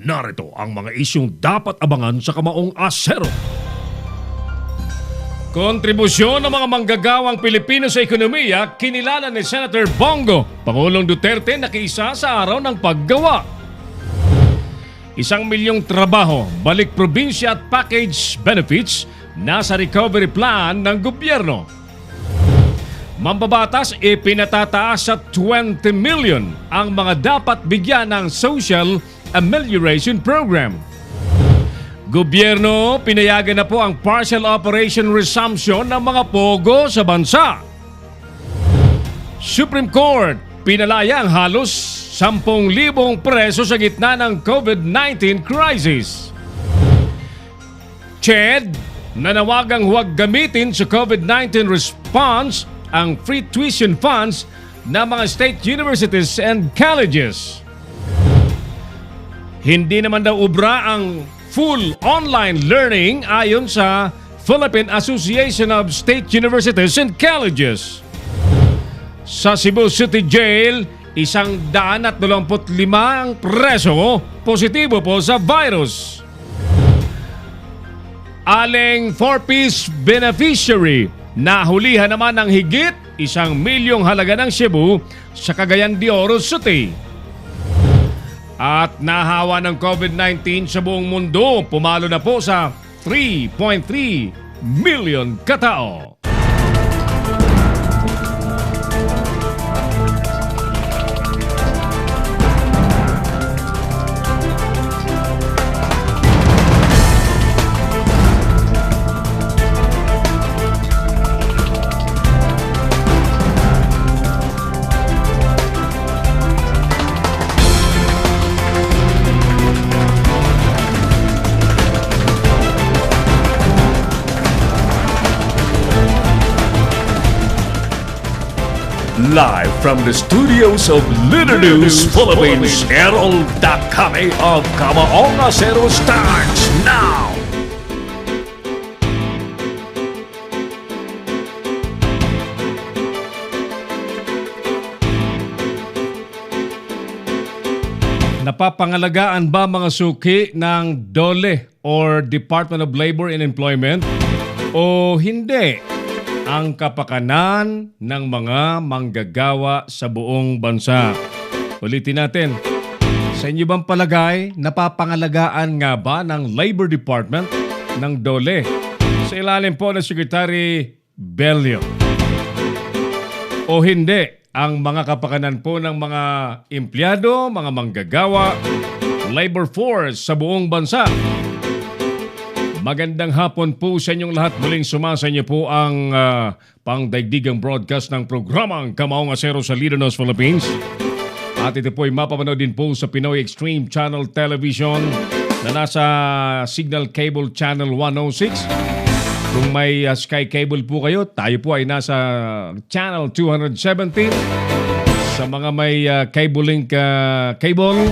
Narito ang mga isyong dapat abangan sa Kamaong Asero. Kontribusyon ng mga manggagawang Pilipino sa ekonomiya, kinilala ni Senator Bongo, Pangulong Duterte nakiisa sa araw ng paggawa. 1 milyong trabaho, balik probinsya at package benefits nasa recovery plan ng gobyerno. Mambabatas ipinatataas sa 20 million ang mga dapat bigyan ng Social Amelioration Program. Gobyerno, pinayagan na po ang partial operation resumption ng mga pogo sa bansa. Supreme Court, pinalaya ang halos 10,000 preso sa gitna ng COVID-19 crisis. CHED, nanawagang huwag gamitin sa COVID-19 response ang free tuition funds ng mga state universities and colleges. Hindi naman daw ubra ang full online learning ayon sa Philippine Association of State Universities and Colleges. Sa Cebu City Jail, 125 preso positibo po sa virus. Aling 4-piece beneficiary, nahulihan naman ng higit 1 milyong halaga ng Cebu sa Cagayan de Oro City. At nahawa ng COVID-19 sa buong mundo, pumalo na po sa 3.3 million katao. Live from the studios of Leader News Philippines, Errol Dakame of Kamaong Asero starts now! Napapangalagaan ba mga suki ng DOLE or Department of Labor and Employment o hindi ang kapakanan ng mga manggagawa sa buong bansa? Ulitin natin, sa inyo bang palagay, napapangalagaan nga ba ng Labor Department ng DOLE sa ilalim po ng Secretary Bello? O hindi ang mga kapakanan po ng mga empleyado, mga manggagawa, labor force sa buong bansa? Magandang hapon po sa inyong lahat. Muling sumasa niyo po ang pangdaigdigang broadcast ng programang Kamaong Asero sa Leader News Philippines. At ito po ay mapapanood din po sa Pinoy Extreme Channel Television na nasa Signal Cable Channel 106. Kung may Sky Cable po kayo, tayo po ay nasa Channel 217. Sa mga may cable link cable,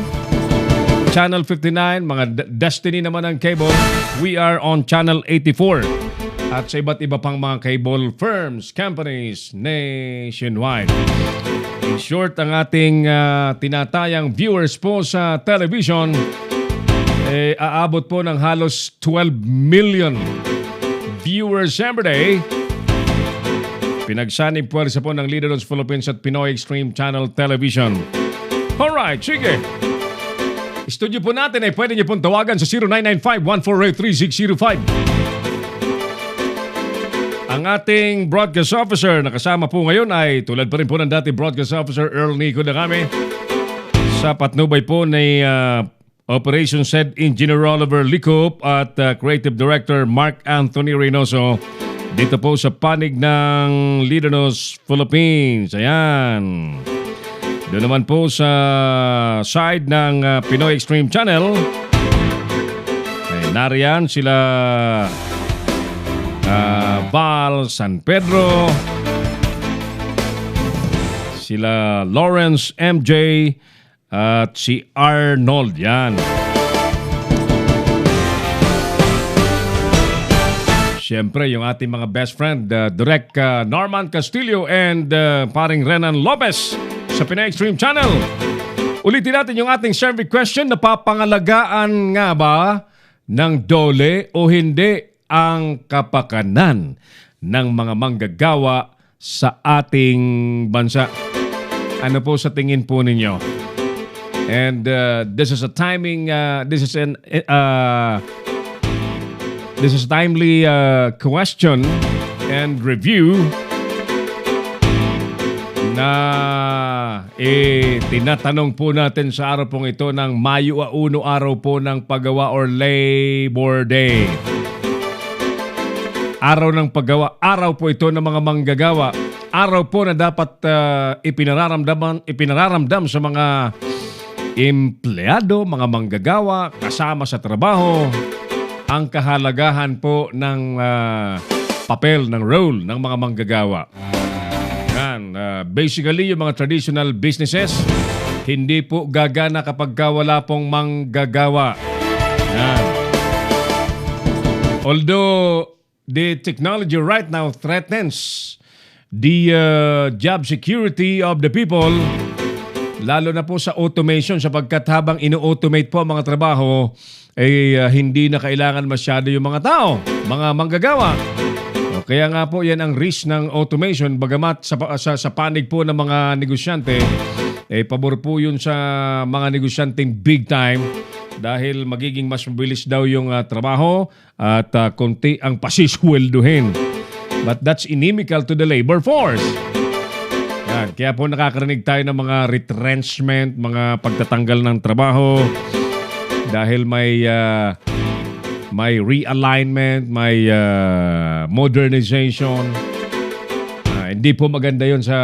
Channel 59, mga Destiny naman ang cable, we are on Channel 84. At sa iba't iba pang mga cable firms, companies nationwide. In short, ang ating tinatayang viewers po sa television, aabot po ng halos 12 million viewers every day. Pinagsanib puwersa po ng Leader News Philippines at Pinoy Extreme Channel Television. Alright, sige. Studio po natin ay pwede niyo pong tawagan sa 0995-148-3605. Ang ating broadcast officer na kasama po ngayon ay tulad pa rin po ng dati broadcast officer Earl Nico Dagame. Sa patnubay po ni Operations Head Engineer Oliver Licop at Creative Director Mark Anthony Reynoso dito po sa panig ng Leader News Philippines. Ayan. Doon naman po sa side ng Pinoy Extreme Channel, nariyan sila Val San Pedro, sila Lawrence MJ at si Arnold. Yan. Siyempre, yung ating mga best friend, Direk Norman Castillo and paring Renan Lopez sa Pinoy Extreme Channel. Ulitin natin yung ating survey question. Napapangalagaan nga ba ng dole o hindi ang kapakanan ng mga manggagawa sa ating bansa? Ano po sa tingin po ninyo? And this is a timing, this is timely question and review na tinatanong po natin sa araw pong ito ng Mayo 1, araw po ng paggawa or Labor Day. Araw ng paggawa, araw po ito ng mga manggagawa. Araw po na dapat ipinararamdam sa mga empleyado, mga manggagawa, kasama sa trabaho, ang kahalagahan po ng papel, ng role ng mga manggagawa. Yan, basically, yung mga traditional businesses, hindi po gagana kapag wala pong manggagawa. Yan. Although the technology right now threatens the job security of the people, lalo na po sa automation, sapagkat habang ino-automate po ang mga trabaho, hindi na kailangan masyado yung mga tao, mga manggagawa. Kaya nga po yan ang risk ng automation, bagamat sa panig po ng mga negosyante, pabor po yun sa mga negosyanteng big time dahil magiging mas mabilis daw yung trabaho at konti ang pasiswelduhin. But that's inimical to the labor force. Yan. Kaya po nakakarinig tayo ng mga retrenchment, mga pagtatanggal ng trabaho dahil may realignment, may modernization. Hindi po maganda yon sa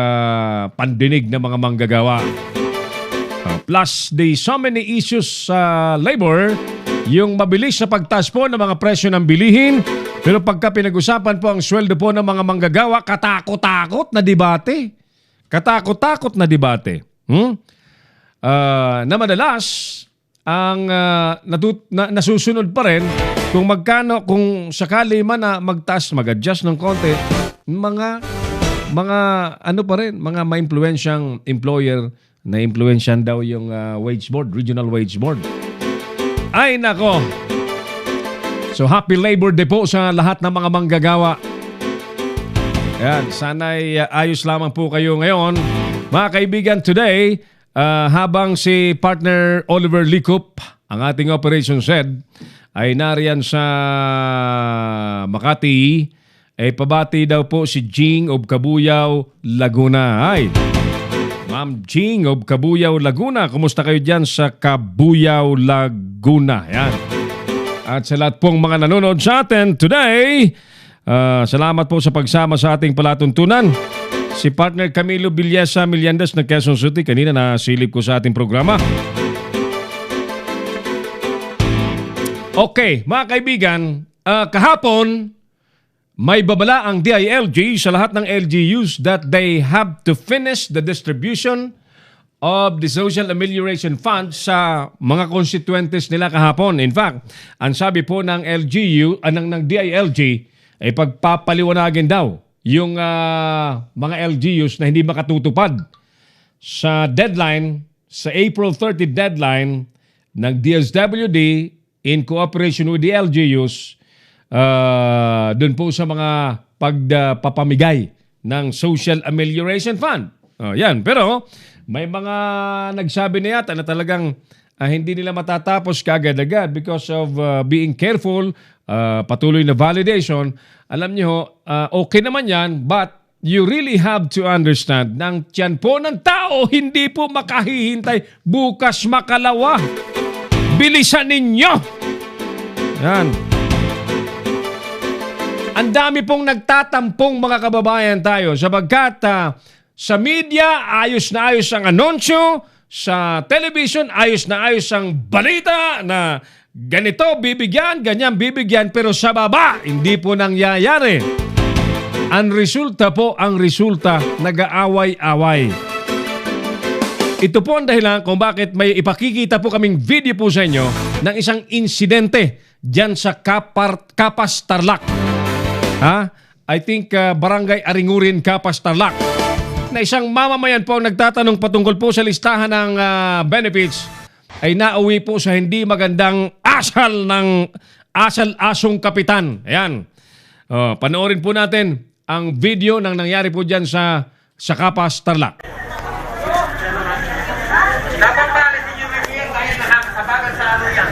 pandinig ng mga manggagawa. Plus, so many issues sa labor, yung mabilis na pagtaas po ng mga presyo ng bilihin, pero pagka pinag-usapan po ang sweldo po ng mga manggagawa, katakot-takot na debate. Katakot-takot na debate. Na madalas, ang nasusunod pa rin kung magkano, kung sakali man na magtaas, mag-adjust ng konti, mga ano pa rin, mga ma-influensyang employer na influensyan daw yung wage board, regional wage board. Ay nako. So happy Labor Day po sa lahat ng mga manggagawa. Yan, sana'y ayos lamang po kayo ngayon. Mga kaibigan, today, habang si partner Oliver Licup, ang ating operations head, ay nariyan sa Makati, pabati daw po si Jing of Cabuyao, Laguna. Ay, Ma'am Jing of Cabuyao, Laguna, kumusta kayo dyan sa Cabuyao, Laguna? Yan. At sa lahat pong mga nanonood sa atin today, salamat po sa pagsama sa ating palatuntunan. Si partner Camilo Villesa Millandas ng Quezon City, kanina nasilip ko sa ating programa. Okay, mga kaibigan, kahapon, may babala ang DILG sa lahat ng LGUs that they have to finish the distribution of the Social Amelioration Fund sa mga constituentes nila kahapon. In fact, ang sabi po ng LGU, ng DILG, ay pagpapaliwanagin daw yung mga LGUs na hindi makatutupad sa deadline, sa April 30 deadline ng DSWD in cooperation with the LGUs dun po sa mga pagpapamigay ng Social Amelioration Fund. Yan. Pero may mga nagsabi na yata na talagang hindi nila matatapos kaagad-agad because of being careful, patuloy na validation. Alam niyo, okay naman yan, but you really have to understand na ang tiyan po ng tao hindi po makahihintay bukas makalawa. Bilisan ninyo! Yan. Ang dami pong nagtatampong mga kababayan tayo sapagkat sa media, ayos na ayos ang anunsyo, sa television, ayos na ayos ang balita na ganito bibigyan, ganyan bibigyan, pero sa baba, hindi po nangyayari. Ang resulta, nag-aaway-away. Ito po ang dahilan kung bakit may ipakikita po kaming video po sa inyo ng isang insidente dyan sa Kapas, Tarlac. I think Barangay Aringurin, Kapas, Tarlac. na isang mamamayan po ang nagtatanong patungkol po sa listahan ng benefits ay nauwi po sa hindi magandang asal-asong kapitan. Ayan. Panoorin po natin ang video ng nangyari po dyan sa Kapas, Tarlac. Dapat pa alis ninyo bibigyan kaya nakakasabagan sa ano yan.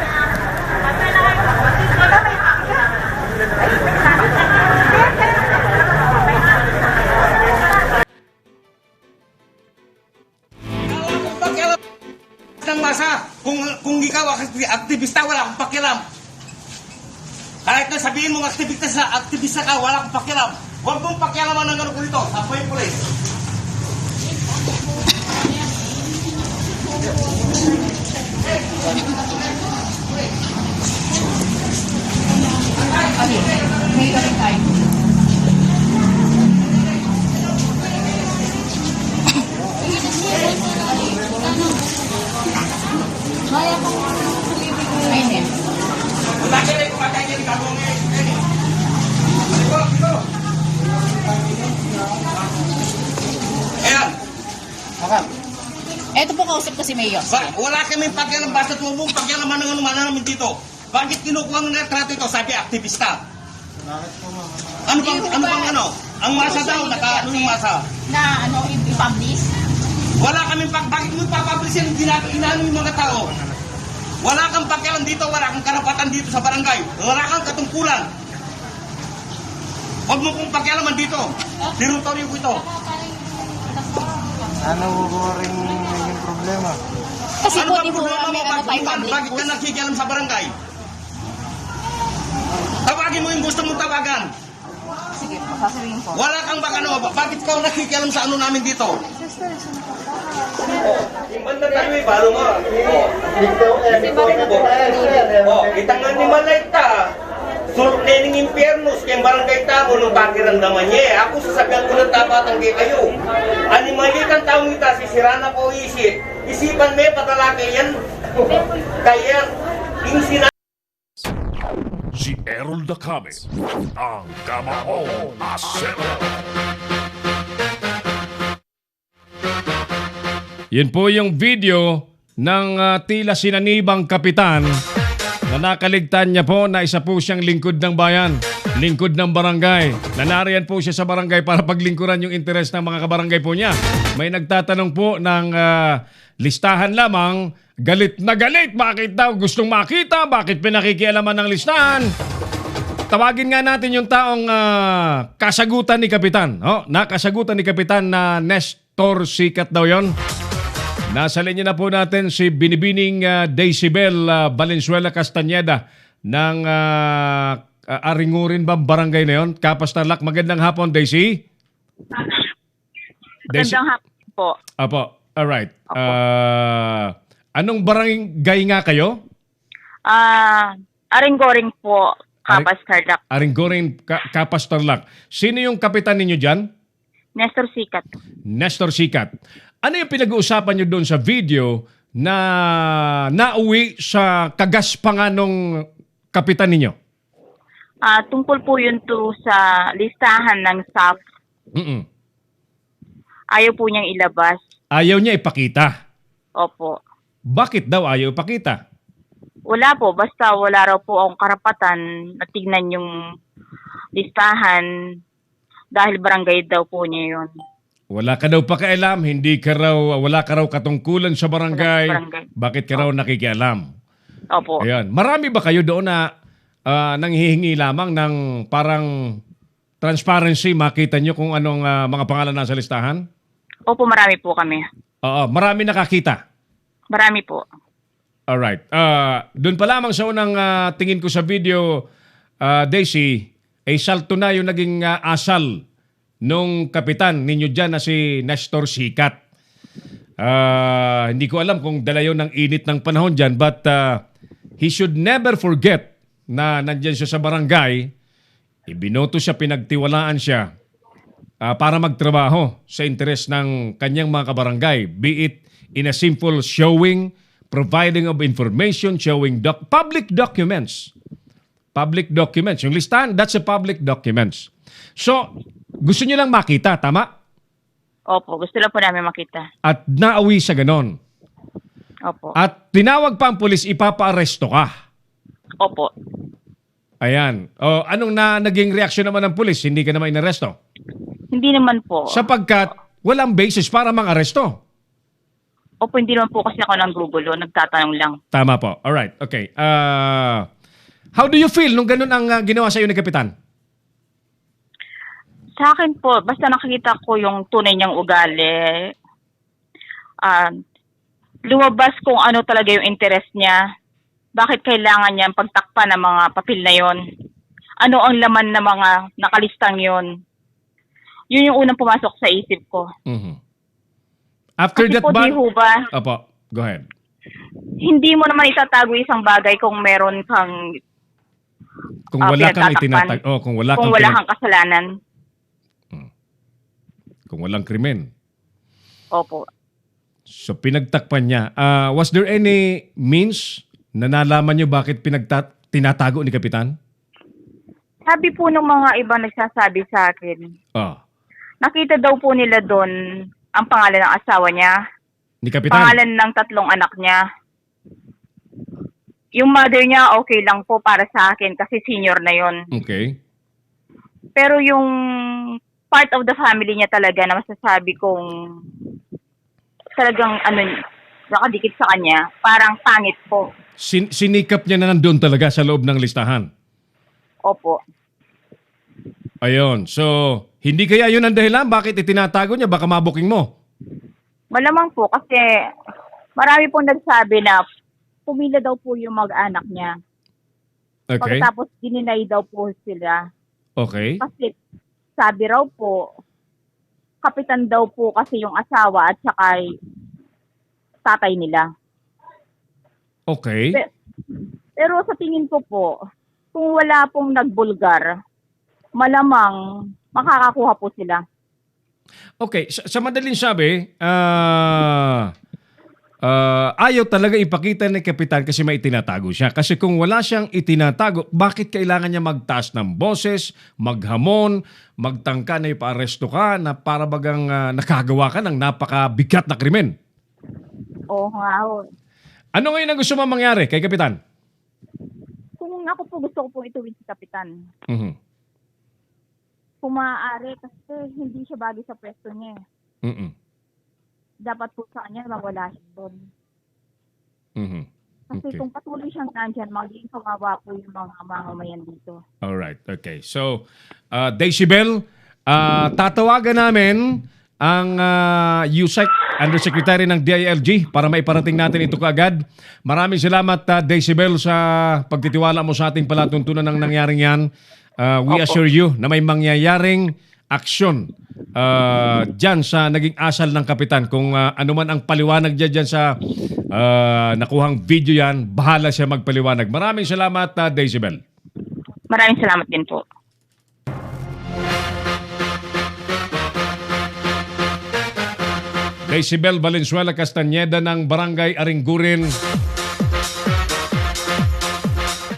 Kung pakialam ng masa, kung ikaw aktivista, wala akong pakialam. Kahit na sabihin mong aktivista ka, wala akong pakialam. Huwag mong pakialaman ng gano'n ko dito, apoy police. Ayan. Eto po kausap ko si Mayor. Wala kami pakialam, basta tumubong pakialaman ng ano namin dito. Bakit kinukuha ng retrato ito? Sabi, aktivista. Ano bang ano? Ang masa daw, ano yung masa? Na ano, i-publish? Wala kami bakit mo ipapublish yan? Inaano yung mga tao? Wala kang pakialam dito, wala kang karapatan dito sa barangay. Wala kang katungkulan. Huwag mo kong pakialaman dito. Territoryo ko ito. Ano po rin yung problema? Kasi Ano po, bang di po problema may mo? ano tayo public Bakit ka post. nakikialam sa barangay? Tawagin mo yung gusto mong tawagan. Sige po, sasabihin po. Wala kang bakit ka nakikialam sa ano namin dito? Yung banda tayo eh, balo mo. Itangan ni Malayta. Surok na yung impyernos kaya barangay tamo nung pakiramdaman niya. Ako sasabihan ko ng tapatan kay kayo. Animalikan taong ita, sisira na po isip. Isipan may patalaki yan. Kaya, yung Si Errol Dacame, ang Kamaong Asero. Yun po yung video ng tila sinanibang kapitan na nakaligtan niya po na isa po siyang lingkod ng bayan, lingkod ng barangay. Nanariyan po siya sa barangay para paglingkuran yung interes ng mga kabarangay po niya. May nagtatanong po ng listahan lamang, galit na galit. Bakit daw gustong makita? Bakit pinakikialaman ng listahan? Tawagin nga natin yung taong kasagutan ni Kapitan. Nakasagutan ni Kapitan na Nestor Sikat daw yon. Nasa linya na po natin si Binibining Daisybel Valenzuela Castañeda ng Aringurin ba barangay na yun? Kapas, Tarlac. Magandang hapon, Daisy. Magandang hapon po. Apo, alright. Anong barangay nga kayo? Aring-goring po, Kapas, Tarlac. Aringurin, Kapas, Tarlac. Sino yung kapitan ninyo dyan? Nestor Sikat. Nestor Sikat. Ano yung pinag-uusapan nyo doon sa video na nauwi sa kagaspangan ng kapitan ninyo? Tungkol po yun to sa listahan ng staff. Ayaw po niyang ilabas. Ayaw niya ipakita. Opo. Bakit daw ayaw ipakita? Wala po, basta wala raw po akong karapatan na tignan yung listahan dahil barangay daw po niya yun. Wala ka daw pakialam, wala ka raw katungkulan sa barangay. Bakit ka raw nakikialam? Opo. Ayan. Marami ba kayo doon na nanghihingi lamang ng parang transparency, makita nyo kung anong mga pangalan nasa listahan? Opo, marami po kami. Oo, marami nakakita. Marami po. Alright. Doon pa lamang sa unang tingin ko sa video, Daisy, ay salto na yung naging asal nung kapitan ninyo dyan na si Nestor Sikat. Hindi ko alam kung dala yun ng init ng panahon dyan, but he should never forget na nandyan siya sa barangay, ibinoto siya, pinagtiwalaan siya para magtrabaho sa interes ng kanyang mga kabarangay, be it in a simple showing, providing of information, showing public documents. Public documents. Yung listahan, that's a public documents. So, gusto niyo lang makita, tama? Opo, gusto lang po namin makita. At nauwi sa ganon. Opo. At tinawag pa ang pulis, ipapa-aresto ka. Opo. Ayan. O, anong naging reaksyon naman ng pulis? Hindi ka naman inaresto? Hindi naman po. Sapagkat walang basis para mang-aresto. Opo, hindi naman po kasi ako ng gugulo. Nagtatanong lang. Tama po. Alright. Okay. How do you feel nung ganun ang ginawa sa iyo ni Kapitan? Sa akin po, basta nakikita ko yung tunay niyang ugali, lumabas kung ano talaga yung interest niya. Bakit kailangan niya pagtakpan ng mga papel na yon? Ano ang laman ng mga nakalistang yon? Yun yung unang pumasok sa isip ko. Mhm. After Kasi that po, ba? di ho ba, Opo. Go ahead. hindi mo naman itatago isang bagay kung meron kang Kung wala kang pinagtatakpan. itinatag... Oh, kung wala kung kang wala kang kasalanan. kung walang krimen. Opo. So pinagtakpan niya. Was there any means na nalaman niyo bakit tinatago ni Kapitan? Sabi po ng mga iba nagsasabi sa akin, Ah, nakita daw po nila doon ang pangalan ng asawa niya, ni Kapitan. pangalan ng 3 anak niya. Yung mother niya okay lang po para sa akin kasi senior na yon. Okay. Pero yung part of the family niya talaga na masasabi kong talagang nakadikit sa kanya, parang pangit po. Sinikap niya na nandun talaga sa loob ng listahan. Opo. Ayun. So, hindi kaya yun ang dahilan bakit itinatago niya? Baka mabuking mo. Malamang po kasi marami pong nagsabi na pumila daw po yung mag-anak niya. Okay. Pagkatapos dininay daw po sila. Okay. Kasi sabi raw po, kapitan daw po kasi yung asawa at saka tatay nila. Okay. Pero sa tingin ko po, kung wala pong nagbulgar, malamang makakakuha po sila. Okay. Sa madaling sabi, ayaw talaga ipakita ni Kapitan kasi may itinatago siya. Kasi kung wala siyang itinatago, bakit kailangan niya magtaas ng boses, maghamon, magtangka na ipaaresto ka na para bagang nakagawa ka ng napakabigat na krimen? Oo nga ho. Ano ngayon ang gusto mo mangyari kay Kapitan? Kung ako po gusto ko po ituwid si kapitan. Mhm. Kung maaari kasi hindi siya bagay sa pwesto niya. Mhm. Dapat po sa kanya mawala siya doon. Mhm. Kasi Okay. kung patuloy siyang nandyan, magiging kawawa po yung mga mamamayan dito. All right. Okay. So, Decibel, tatawagan namin ang USEC Undersecretary ng DILG para maiparating natin ito kaagad. Maraming salamat, Decibel, sa pagtitiwala mo sa ating palatuntunan ng nangyaring yan. We assure you na may mangyayaring aksyon dyan sa naging asal ng kapitan. Kung ano man ang paliwanag dyan sa nakuhang video yan, bahala siya magpaliwanag. Maraming salamat, Decibel. Maraming salamat din po. Decibel Valenzuela Castañeda ng Barangay Aringurin,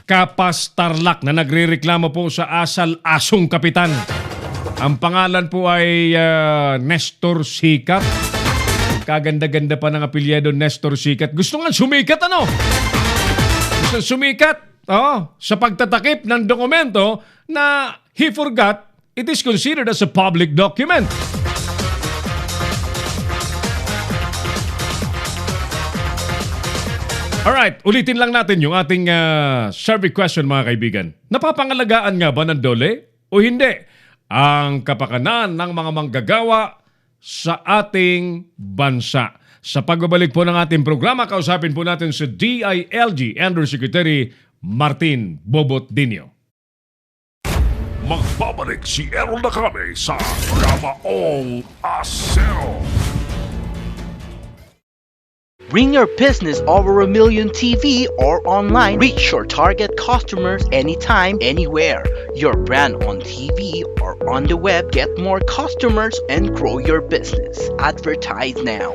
Kapas, Tarlac na nagrereklamo po sa asal asong kapitan. Ang pangalan po ay Nestor Sikat. Kaganda-ganda pa ng apelyido Nestor Sikat. Gusto nga sumikat ano? Gusto sumikat sa pagtatakip ng dokumento na he forgot it is considered as a public document. Alright, ulitin lang natin yung ating survey question mga kaibigan. Napapangalagaan nga ba ng DOLE o hindi ang kapakanan ng mga manggagawa sa ating bansa? Sa pagbabalik po ng ating programa, kausapin po natin si DILG Undersecretary Martin Bobot-Dinio. Magbabalik si Errol na kami sa Kamaong Asero. Bring your business over 1 million TV or online. Reach your target customers anytime, anywhere. Your brand on TV or on the web. Get more customers and grow your business. Advertise now.